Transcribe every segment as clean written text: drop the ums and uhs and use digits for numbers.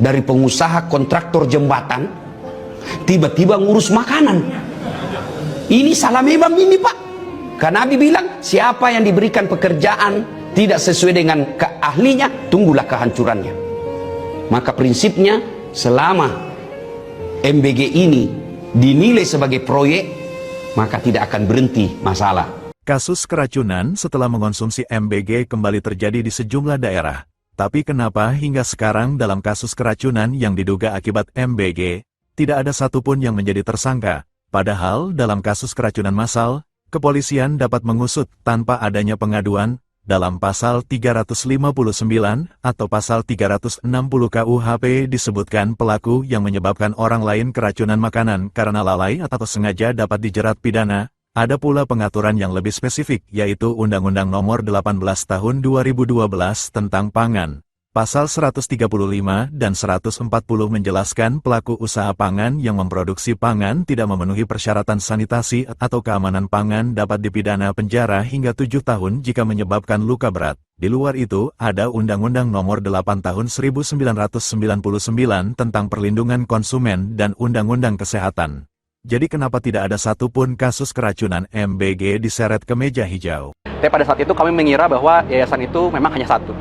dari pengusaha kontraktor jembatan tiba-tiba ngurus makanan. Ini salah memang ini Pak. Karena Nabi bilang siapa yang diberikan pekerjaan tidak sesuai dengan keahlinya, tunggulah kehancurannya. Maka prinsipnya selama MBG ini dinilai sebagai proyek, maka tidak akan berhenti masalah. Kasus keracunan setelah mengonsumsi MBG kembali terjadi di sejumlah daerah. Tapi kenapa hingga sekarang dalam kasus keracunan yang diduga akibat MBG, tidak ada satupun yang menjadi tersangka? Padahal dalam kasus keracunan massal, kepolisian dapat mengusut tanpa adanya pengaduan. Dalam pasal 359 atau pasal 360 KUHP disebutkan pelaku yang menyebabkan orang lain keracunan makanan karena lalai atau sengaja dapat dijerat pidana. Ada pula pengaturan yang lebih spesifik, yaitu Undang-Undang Nomor 18 Tahun 2012 tentang Pangan. Pasal 135 dan 140 menjelaskan pelaku usaha pangan yang memproduksi pangan tidak memenuhi persyaratan sanitasi atau keamanan pangan dapat dipidana penjara hingga 7 tahun jika menyebabkan luka berat. Di luar itu, ada Undang-Undang Nomor 8 Tahun 1999 tentang Perlindungan Konsumen dan Undang-Undang Kesehatan. Jadi kenapa tidak ada satupun kasus keracunan MBG diseret ke meja hijau? Tapi pada saat itu kami mengira bahwa yayasan itu memang hanya satu,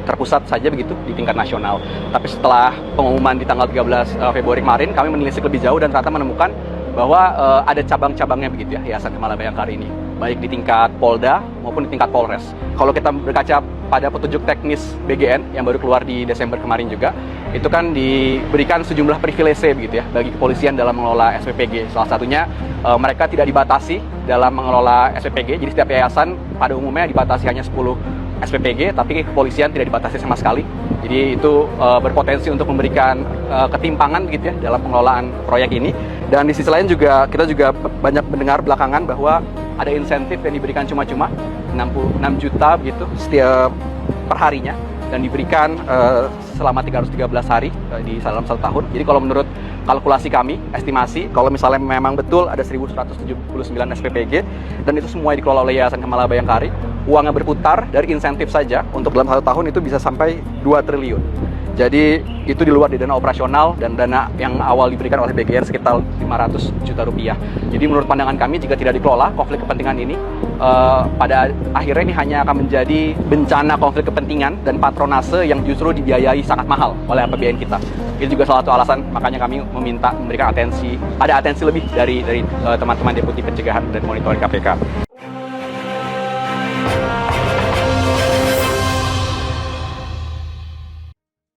terpusat saja begitu di tingkat nasional. Tapi setelah pengumuman di tanggal 13 Februari kemarin, kami menelisik lebih jauh dan ternyata menemukan bahwa ada cabang-cabangnya begitu ya, Yayasan Kamala Bayangkari ini, baik di tingkat Polda maupun di tingkat Polres. Kalau kita berkaca pada petunjuk teknis BGN yang baru keluar di Desember kemarin juga, itu kan diberikan sejumlah privilege begitu ya bagi kepolisian dalam mengelola SPPG. Salah satunya mereka tidak dibatasi dalam mengelola SPPG. Jadi setiap yayasan pada umumnya dibatasi hanya 10 SPPG, tapi kepolisian tidak dibatasi sama sekali. Jadi itu berpotensi untuk memberikan ketimpangan gitu ya dalam pengelolaan proyek ini. Dan di sisi lain juga kita juga banyak mendengar belakangan bahwa ada insentif yang diberikan cuma-cuma 66 juta gitu setiap perharinya dan diberikan selama 313 hari di dalam 1 tahun. Jadi kalau menurut kalkulasi kami, estimasi, kalau misalnya memang betul ada 1.179 SPPG dan itu semua dikelola oleh Yayasan Kamala Bayangkari, uangnya berputar dari insentif saja untuk dalam 1 tahun itu bisa sampai 2 triliun. Jadi itu di luar di dana operasional dan dana yang awal diberikan oleh BGN sekitar 500 juta rupiah. Jadi menurut pandangan kami jika tidak dikelola konflik kepentingan ini, pada akhirnya ini hanya akan menjadi bencana konflik kepentingan dan patronase yang justru dibiayai sangat mahal oleh APBN kita. Itu juga salah satu alasan makanya kami meminta memberikan atensi lebih dari teman-teman Deputi Pencegahan dan Monitoring KPK.